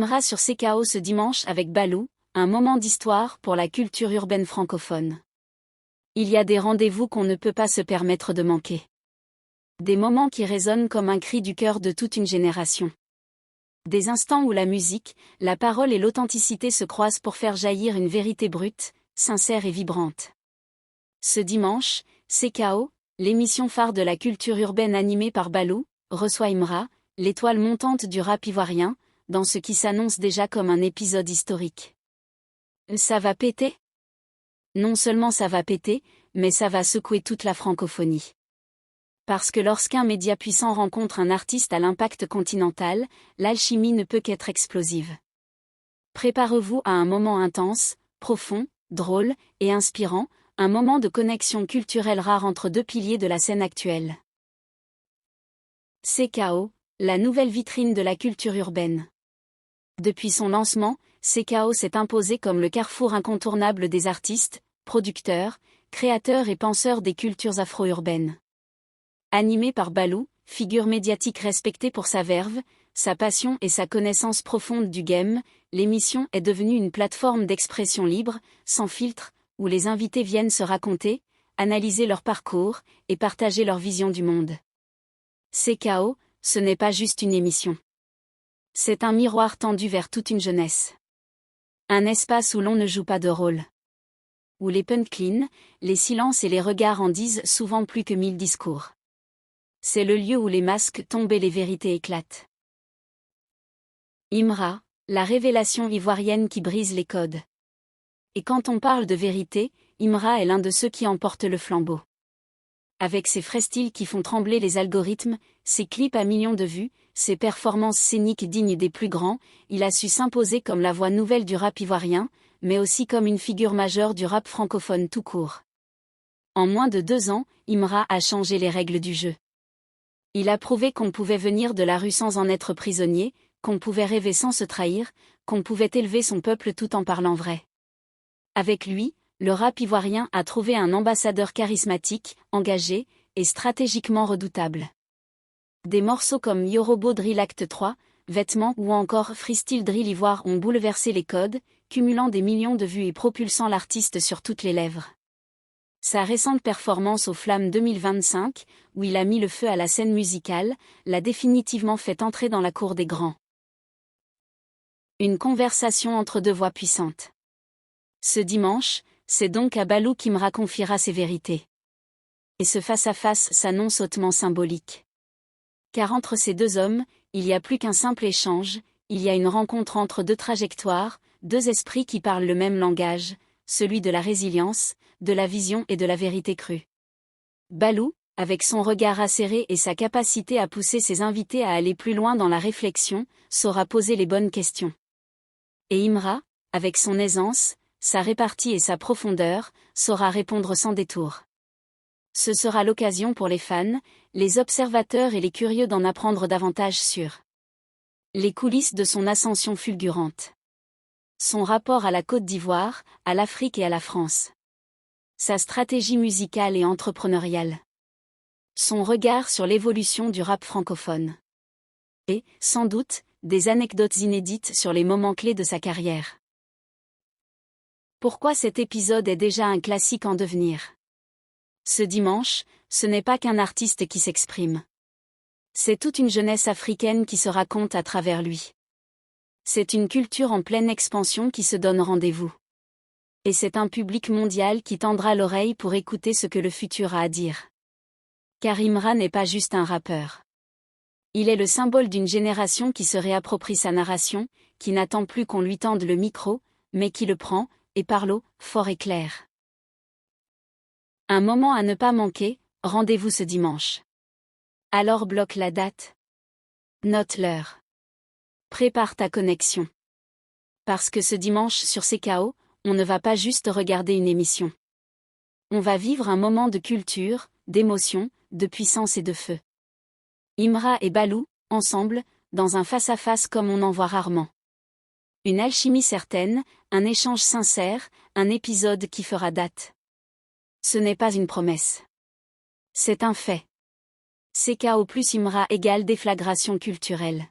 Imra sur CKO ce dimanche avec Balou, un moment d'histoire pour la culture urbaine francophone. Il y a des rendez-vous qu'on ne peut pas se permettre de manquer. Des moments qui résonnent comme un cri du cœur de toute une génération. Des instants où la musique, la parole et l'authenticité se croisent pour faire jaillir une vérité brute, sincère et vibrante. Ce dimanche, CKO, l'émission phare de la culture urbaine animée par Balou, reçoit Imra, l'étoile montante du rap ivoirien, dans ce qui s'annonce déjà comme un épisode historique. Ça va péter? Non seulement ça va péter, mais ça va secouer toute la francophonie. Parce que lorsqu'un média puissant rencontre un artiste à l'impact continental, l'alchimie ne peut qu'être explosive. Préparez-vous à un moment intense, profond, drôle et inspirant, un moment de connexion culturelle rare entre deux piliers de la scène actuelle. CKO, la nouvelle vitrine de la culture urbaine. Depuis son lancement, CKO s'est imposé comme le carrefour incontournable des artistes, producteurs, créateurs et penseurs des cultures afro-urbaines. Animé par Balou, figure médiatique respectée pour sa verve, sa passion et sa connaissance profonde du game, l'émission est devenue une plateforme d'expression libre, sans filtre, où les invités viennent se raconter, analyser leur parcours et partager leur vision du monde. CKO, ce n'est pas juste une émission. C'est un miroir tendu vers toute une jeunesse. Un espace où l'on ne joue pas de rôle. Où les punchlines, les silences et les regards en disent souvent plus que 1000 discours. C'est le lieu où les masques tombent et les vérités éclatent. Imra, la révélation ivoirienne qui brise les codes. Et quand on parle de vérité, Imra est l'un de ceux qui emportent le flambeau. Avec ses frais styles qui font trembler les algorithmes, ses clips à millions de vues, ses performances scéniques dignes des plus grands, il a su s'imposer comme la voix nouvelle du rap ivoirien, mais aussi comme une figure majeure du rap francophone tout court. En moins de 2 ans, Imra a changé les règles du jeu. Il a prouvé qu'on pouvait venir de la rue sans en être prisonnier, qu'on pouvait rêver sans se trahir, qu'on pouvait élever son peuple tout en parlant vrai. Avec lui, le rap ivoirien a trouvé un ambassadeur charismatique, engagé et stratégiquement redoutable. Des morceaux comme Yorobo Drill Acte 3, Vêtements ou encore Freestyle Drill Ivoire ont bouleversé les codes, cumulant des millions de vues et propulsant l'artiste sur toutes les lèvres. Sa récente performance aux Flammes 2025, où il a mis le feu à la scène musicale, l'a définitivement fait entrer dans la cour des grands. Une conversation entre deux voix puissantes. Ce dimanche, c'est donc à Balou qu'Imra confiera ses vérités. Et ce face-à-face s'annonce hautement symbolique. Car entre ces deux hommes, il y a plus qu'un simple échange, il y a une rencontre entre deux trajectoires, deux esprits qui parlent le même langage, celui de la résilience, de la vision et de la vérité crue. Balou, avec son regard acéré et sa capacité à pousser ses invités à aller plus loin dans la réflexion, saura poser les bonnes questions. Et Imra, avec son aisance, sa répartie et sa profondeur, saura répondre sans détour. Ce sera l'occasion pour les fans, les observateurs et les curieux d'en apprendre davantage sur les coulisses de son ascension fulgurante. Son rapport à la Côte d'Ivoire, à l'Afrique et à la France. Sa stratégie musicale et entrepreneuriale. Son regard sur l'évolution du rap francophone. Et, sans doute, des anecdotes inédites sur les moments clés de sa carrière. Pourquoi cet épisode est déjà un classique en devenir? Ce dimanche, ce n'est pas qu'un artiste qui s'exprime. C'est toute une jeunesse africaine qui se raconte à travers lui. C'est une culture en pleine expansion qui se donne rendez-vous. Et c'est un public mondial qui tendra l'oreille pour écouter ce que le futur a à dire. Car Imra n'est pas juste un rappeur. Il est le symbole d'une génération qui se réapproprie sa narration, qui n'attend plus qu'on lui tende le micro, mais qui le prend, et parle haut, fort et clair. Un moment à ne pas manquer, rendez-vous ce dimanche. Alors bloque la date. Note l'heure. Prépare ta connexion. Parce que ce dimanche sur CKO, on ne va pas juste regarder une émission. On va vivre un moment de culture, d'émotion, de puissance et de feu. Imra et Balou, ensemble, dans un face-à-face comme on en voit rarement. Une alchimie certaine, un échange sincère, un épisode qui fera date. Ce n'est pas une promesse. C'est un fait. CKO plus Imra égale déflagration culturelle.